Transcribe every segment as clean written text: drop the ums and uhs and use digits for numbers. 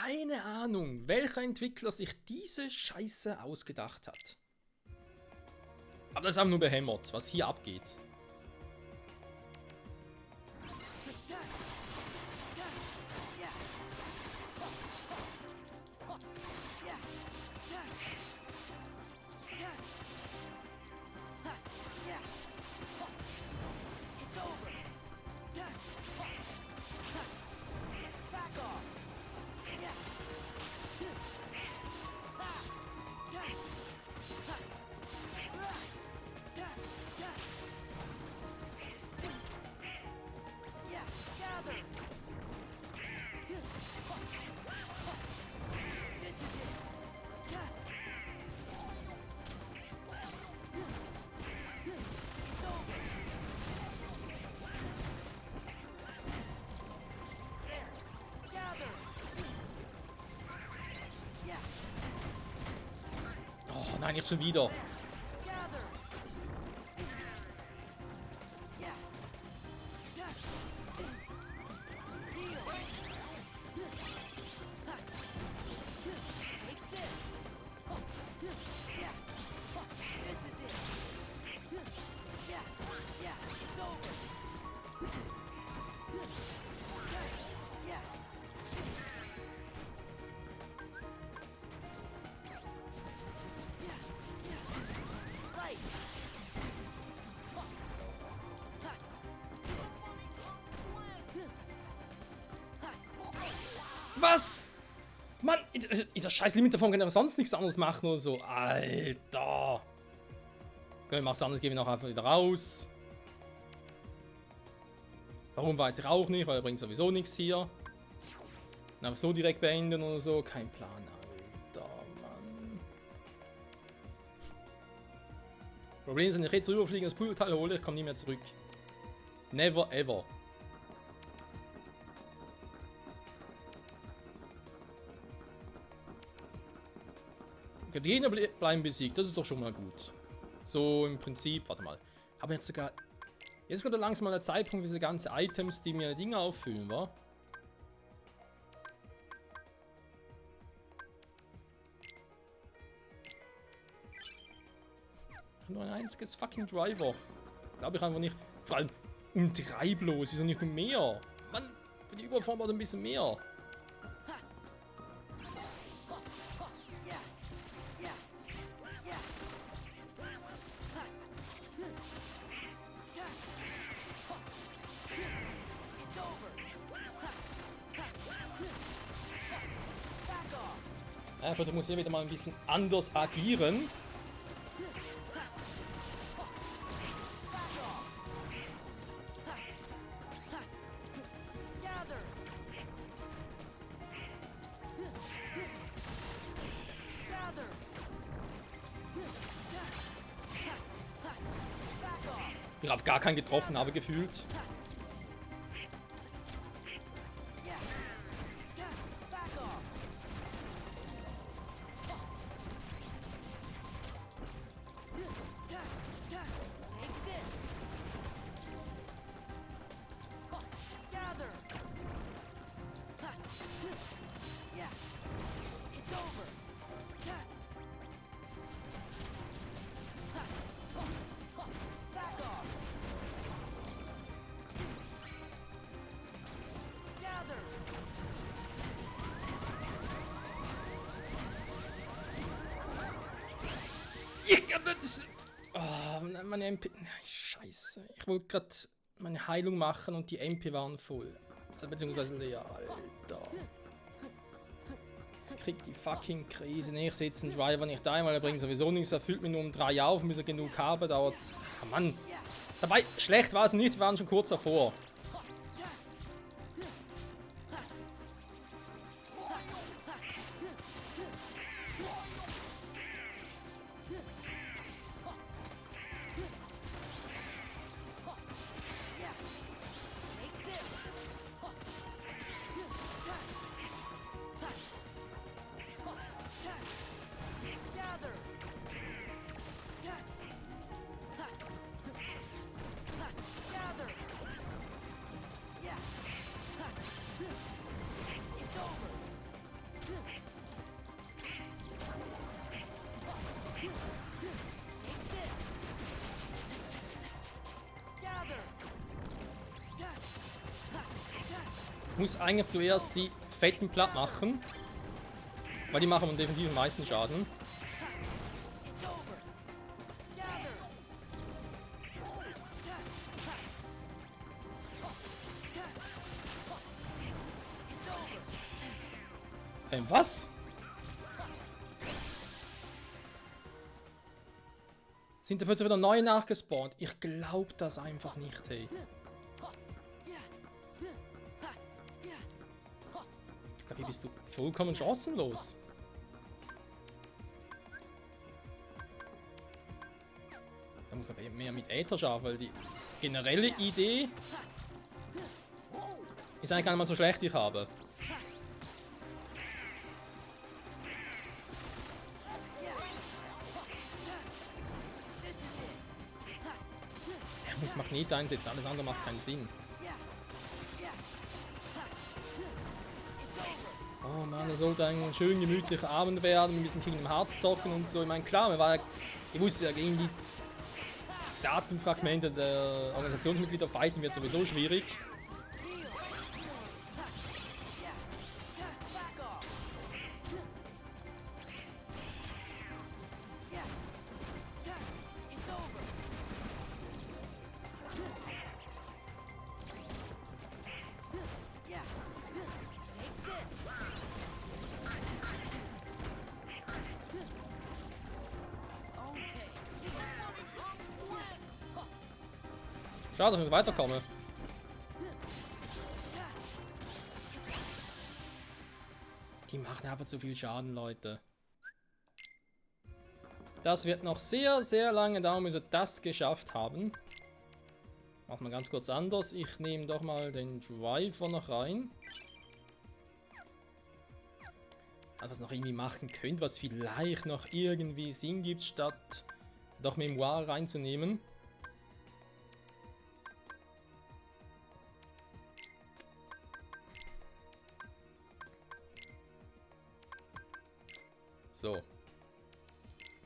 keine Ahnung, welcher Entwickler sich diese Scheiße ausgedacht hat. Aber das ist einfach nur behämmert, was hier abgeht. Oh nein, jetzt schon wieder. Was? Mann, in der scheiß Limit davon kann er sonst nichts anderes machen oder so. Alter. Okay, ich mach's anders, gehen wir noch einfach wieder raus. Warum weiß ich auch nicht, weil er bringt sowieso nichts hier. Dann so direkt beenden oder so, kein Plan. Alter, Mann. Problem ist, wenn ich jetzt rüberfliege und das Pulverteil hole, ich komme nie mehr zurück. Never ever. Die Gegner bleiben besiegt, das ist doch schon mal gut. So im Prinzip, warte mal. Haben wir jetzt sogar. Jetzt kommt langsam mal der Zeitpunkt, wie diese ganzen Items, die mir Dinge auffüllen, wa? Nur ein einziges fucking Driver. Glaube ich einfach nicht. Vor allem um 3 bloß, wieso nicht um mehr? Mann, für die Überform war ein bisschen mehr. Einfach, du musst hier wieder mal ein bisschen anders agieren. Ich habe gar keinen getroffen, habe gefühlt. Meine MP... Scheiße. Ich wollte gerade meine Heilung machen und die MP waren voll. Beziehungsweise leer, Alter. Ich krieg die fucking Krise. Nee, ich setze einen Driver nicht ein, weil er bringt sowieso nichts. Er füllt mir nur um 3 auf, bis er genug habe, dauert's. Ah, Mann. Dabei, schlecht war es nicht, wir waren schon kurz davor. Ich muss eigentlich zuerst die fetten platt machen. Weil die machen definitiv am meisten Schaden. Was? Sind da plötzlich wieder neue nachgespawnt? Ich glaube das einfach nicht, hey. Ich glaube, hier bist du vollkommen chancenlos. Da muss man mehr mit Äther schaffen, weil die generelle Idee ist eigentlich gar nicht mal so schlecht, die ich habe. Ich muss Magnet einsetzen, alles andere macht keinen Sinn. Oh Mann, das sollte ein schön gemütlicher Abend werden, wir müssen Kingdom Hearts zocken und so. Ich meine, klar, ich wusste ja, gegen die Datenfragmente der Organisationsmitglieder fighten wird sowieso schwierig. Schade, dass ich nicht weiterkomme. Die machen aber zu viel Schaden, Leute. Das wird noch sehr, sehr lange dauern, bis wir das geschafft haben. Machen wir ganz kurz anders. Ich nehme doch mal den Driver noch rein. Also was noch irgendwie machen könnt, was vielleicht noch irgendwie Sinn gibt, statt doch Memoir reinzunehmen. So.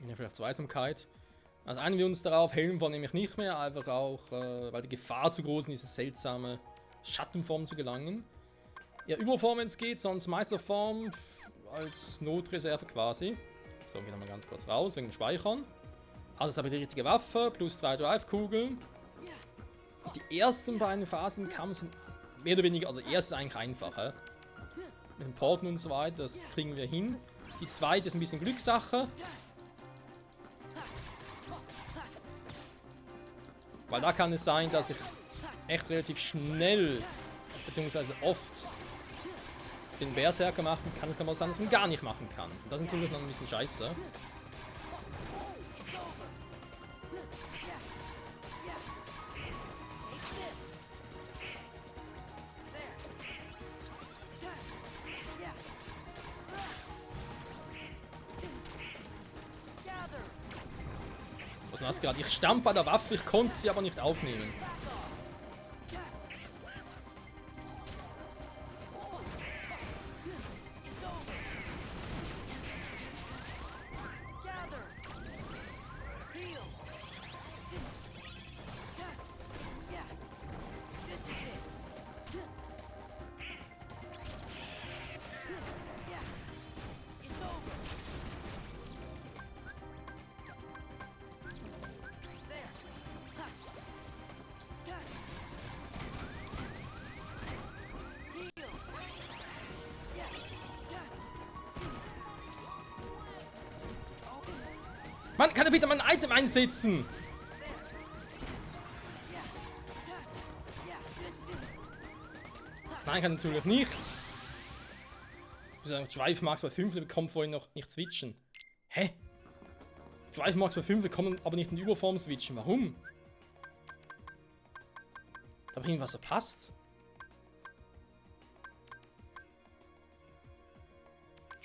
Ja, vielleicht Zweisamkeit. Also einigen wir uns darauf, Helmform nehme ich nicht mehr, einfach auch, weil die Gefahr zu groß ist, in diese seltsame Schattenform zu gelangen. Ja, Überform, wenn es geht, sonst Meisterform als Notreserve quasi. So, gehen wir mal ganz kurz raus, wegen dem Speichern. Also das habe ich die richtige Waffe, plus 3 Drive-Kugeln. Und die ersten beiden Phasen im Kampf sind mehr oder weniger, also erst ist eigentlich einfacher. Mit dem Porten und so weiter, das kriegen wir hin. Die zweite ist ein bisschen Glückssache. Weil da kann es sein, dass ich echt relativ schnell, beziehungsweise oft, den Berserker machen kann. Es kann auch sein, dass ich ihn gar nicht machen kann. Und das ist natürlich noch ein bisschen scheiße. Was war das gerade? Ich stand bei der Waffe, ich konnte sie aber nicht aufnehmen. Mann, kann er bitte mal ein Item einsetzen? Nein, kann natürlich nicht. Drive Max bei 5 bekommt vorhin noch nicht switchen. Hä? Drive Max bei 5 bekommen aber nicht in die Überform switchen. Warum? Da habe ich irgendwas verpasst.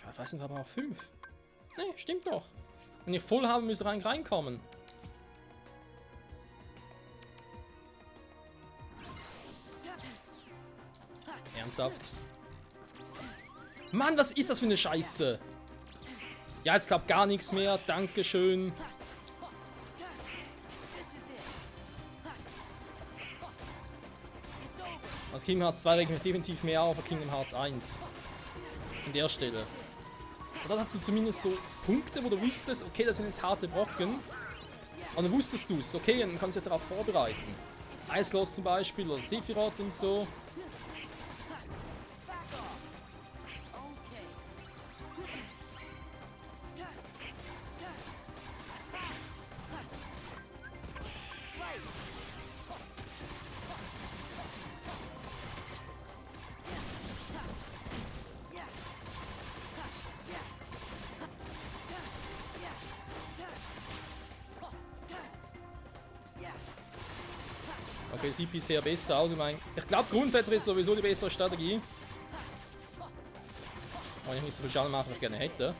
Drive weiß nicht, aber auch 5. Ne, stimmt doch. Wenn ich voll habe, müsste reinkommen. Ernsthaft? Mann, was ist das für eine Scheiße? Ja, jetzt klappt gar nichts mehr. Dankeschön. Was Kingdom Hearts 2 regt mich definitiv mehr auf als Kingdom Hearts 1. An der Stelle. Und dann hast du zumindest so Punkte, wo du wusstest, okay, das sind jetzt harte Brocken. Und dann wusstest du es, okay, und dann kannst du dich darauf vorbereiten. Eislos zum Beispiel oder Sephiroth und so. Okay, sieht bisher besser aus. Ich glaube, grundsätzlich ist sowieso die bessere Strategie. Wenn ich nicht so viel Schaden mache, wie ich gerne hätte.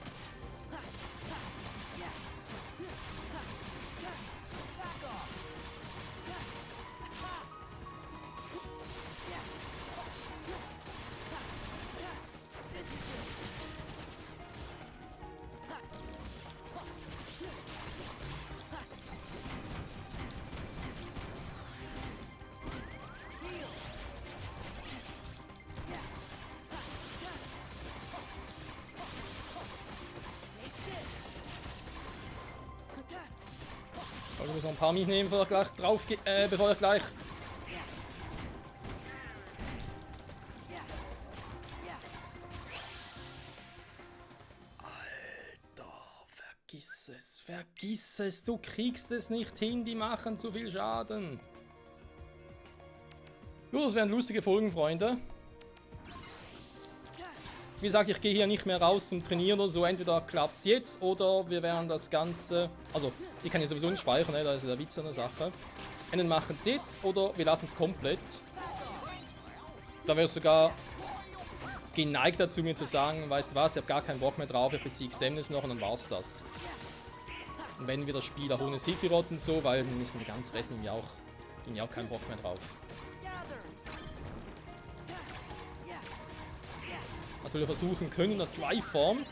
Ich muss noch ein paar mitnehmen, bevor ich gleich drauf bevor ich gleich. Alter, vergiss es, du kriegst es nicht hin, die machen zu viel Schaden. Jo, das wären lustige Folgen, Freunde. Wie gesagt, ich gehe hier nicht mehr raus zum Trainieren oder so. Entweder klappt es jetzt oder wir werden das Ganze. Also, ich kann ja sowieso nicht speichern, ne? Da ist ja der Witz an der Sache. Entweder machen es jetzt oder wir lassen es komplett. Da wäre ich sogar geneigt dazu, mir zu sagen: Weißt du was, ich habe gar keinen Bock mehr drauf, ich besiege Xemnas noch und dann war's das. Und wenn wir das Spiel auch ohne Sephiroth und so, weil dann ist mir die ganze Rest irgendwie auch keinen Bock mehr drauf. Also wir versuchen können in der Dry-Form,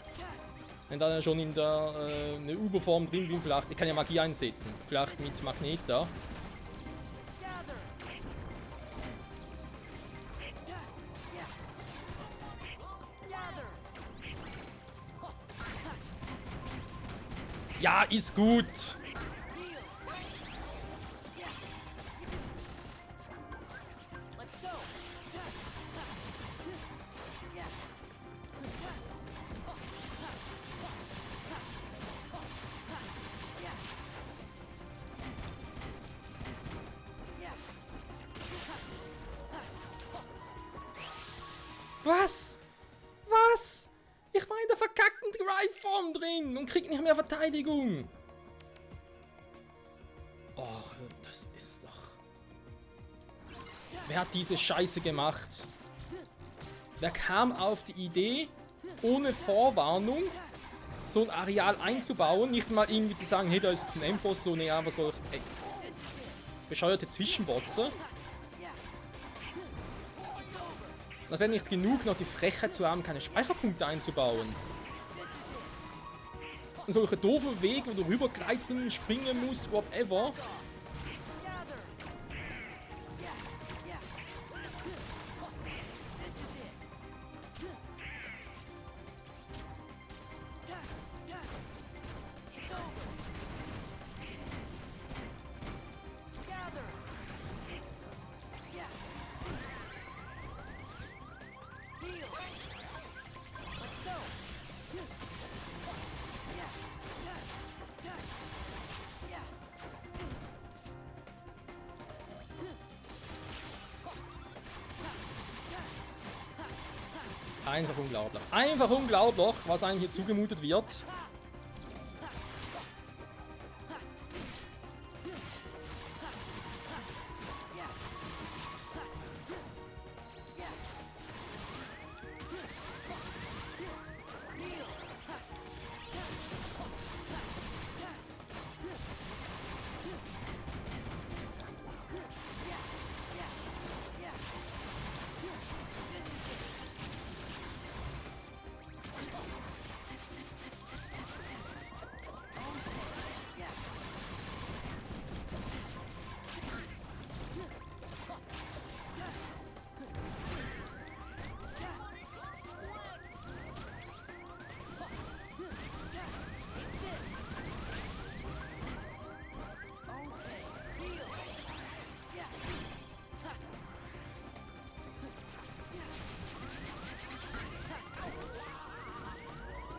wenn da schon in der eine Uber-Form drin bin, vielleicht, ich kann ja Magie einsetzen, vielleicht mit Magnet da. Ja, ist gut! Was? Was? Ich war in der verkackten Dry-Form drin und krieg nicht mehr Verteidigung. Och, das ist doch... Wer hat diese Scheiße gemacht? Wer kam auf die Idee, ohne Vorwarnung so ein Areal einzubauen? Nicht mal irgendwie zu sagen, hey, da ist jetzt ein Endboss, so, nee, aber so bescheuerte Zwischenbosse. Das wäre nicht genug, noch die Frechheit zu haben, keine Speicherpunkte einzubauen. Und solche doofe Wege, wo du rübergleiten, springen musst, whatever. Einfach unglaublich. Einfach unglaublich, was einem hier zugemutet wird.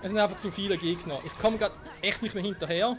Es sind einfach zu viele Gegner. Ich komme gerade echt nicht mehr hinterher.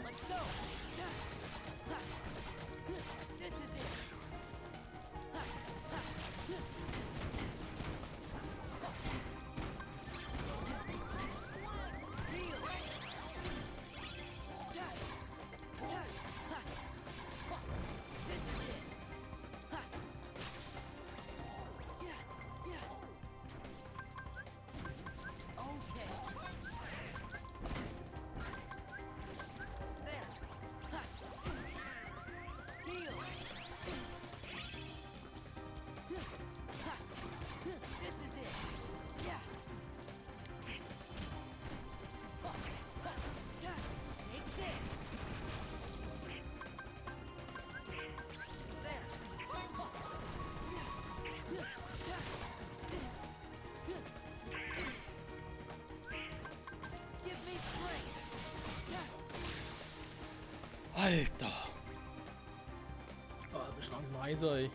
Alter. Oh, bist langsam heiser, ey.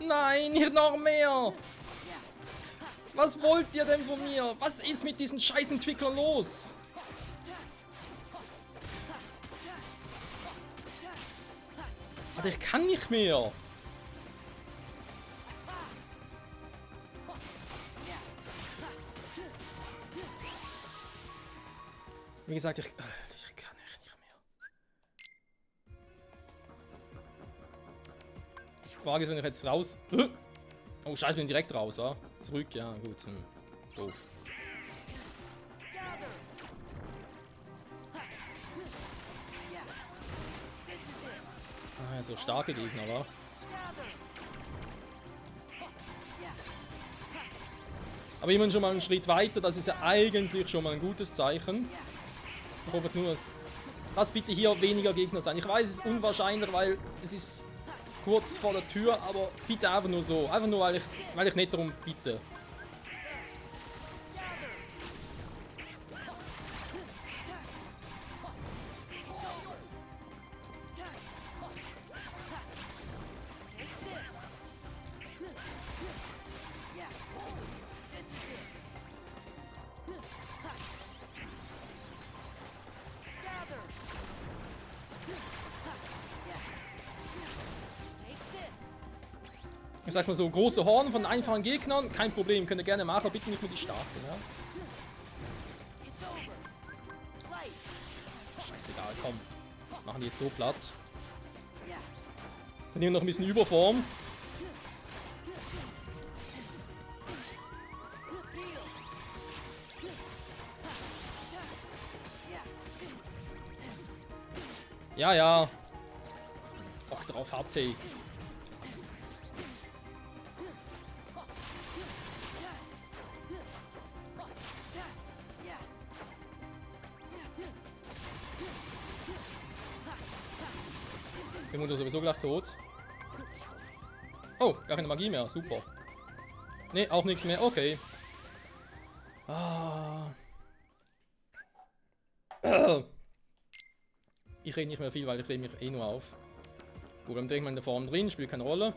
Nein, nicht noch mehr! Was wollt ihr denn von mir? Was ist mit diesen scheiß Entwicklern los? Alter, ich kann nicht mehr. Wie gesagt, ich kann echt nicht mehr. Die Frage ist, wenn ich jetzt raus... Oh, scheiße, bin direkt raus, wa? Zurück, ja, gut. Doof. Ah, so starke Gegner, wa? Aber immerhin schon mal einen Schritt weiter, das ist ja eigentlich schon mal ein gutes Zeichen. Ich hoffe jetzt nur, lass bitte hier weniger Gegner sein. Ich weiß, es ist unwahrscheinlich, weil es ist kurz vor der Tür, aber bitte einfach nur so. Einfach nur, weil ich nicht darum bitte. Ich sag's mal so, große Horden von einfachen Gegnern, kein Problem, könnt ihr gerne machen, bitte nicht mit die starken, ja? Scheißegal, komm. Machen die jetzt so platt. Dann nehmen wir noch ein bisschen Überform. Ja, ja. Bock drauf, Hardtake. Die Mutter sowieso gleich tot. Oh, gar keine Magie mehr. Super. Ne, auch nichts mehr. Okay. Ah. Ich rede nicht mehr viel, weil ich rede mich eh nur auf. Gut, dann drehe ich mal in der Form drin, spielt keine Rolle.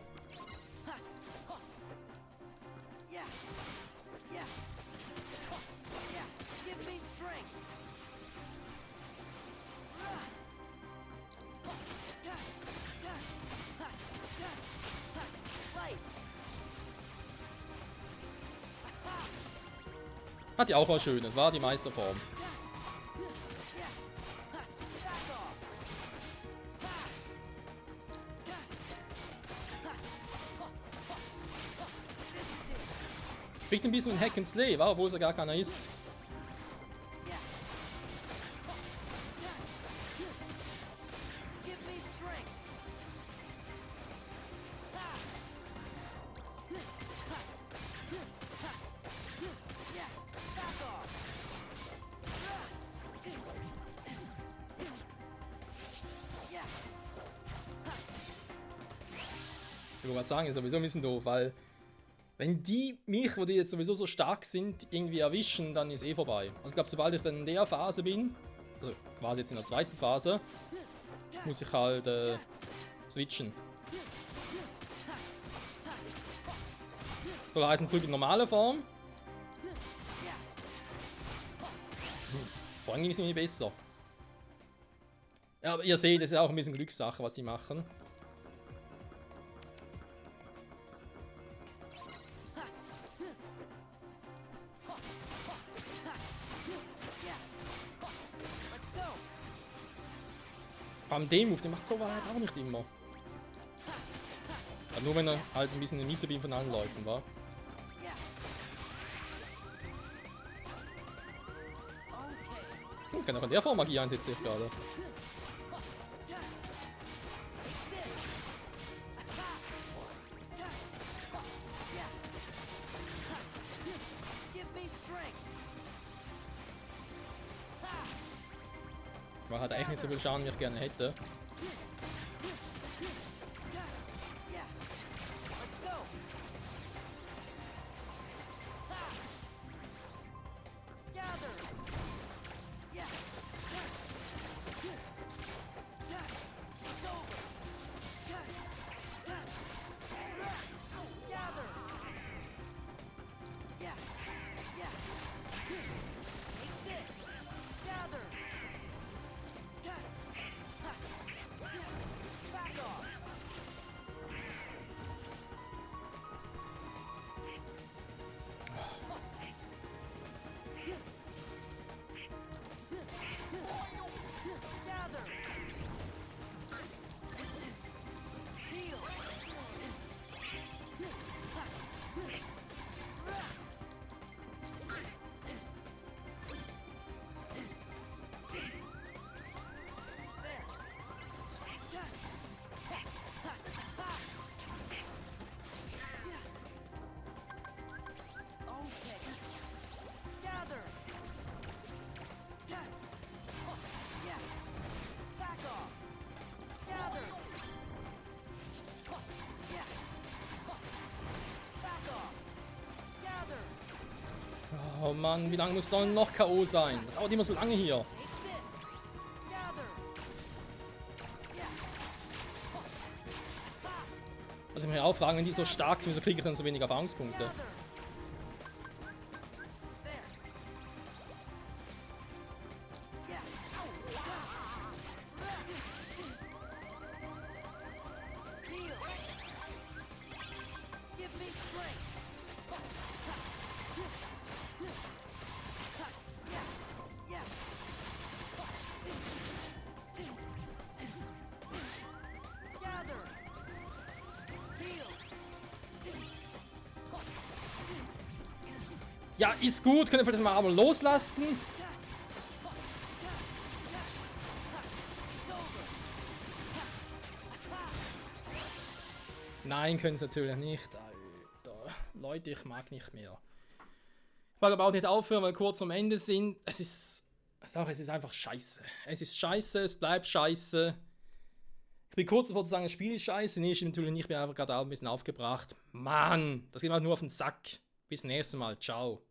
Hat ja auch was Schönes, war die Meisterform. Kriegt ein bisschen Hack and Slay, war, obwohl es ja gar keiner ist. Ich wollte gerade sagen, ist sowieso ein bisschen doof, weil wenn die mich, wo die jetzt sowieso so stark sind, irgendwie erwischen, dann ist eh vorbei. Also ich glaube, sobald ich dann in der Phase bin, also quasi jetzt in der zweiten Phase, muss ich halt So, reisen zurück in normale Form. Vorhin ging es nicht besser. Ja, aber ihr seht, das ist auch ein bisschen Glückssache, was die machen. Vor allem den Move, den macht so weit auch nicht immer. Ja, nur wenn er halt ein bisschen in der Mitte bin von allen Leuten war. Kann auch in der Form Magie einsetzen, sehe ich gerade. Man hat eigentlich nicht so viel Schaden, wie ich gerne hätte. Oh Mann, wie lange muss da noch K.O. sein? Das dauert immer so lange hier. Also ich muss mich auch fragen, wenn die so stark sind, wieso kriege ich dann so wenig Erfahrungspunkte? Ja, ist gut. Könnt ihr vielleicht mal loslassen? Nein, können sie natürlich nicht. Alter. Leute, ich mag nicht mehr. Ich mag aber auch nicht aufhören, weil wir kurz am Ende sind. Es ist einfach scheiße. Es ist scheiße, es bleibt scheiße. Ich bin kurz davor zu sagen, das Spiel ist scheiße. Nee, ist natürlich nicht mehr, einfach gerade auch ein bisschen aufgebracht. Mann, das geht mal nur auf den Sack. Bis nächstes Mal. Ciao.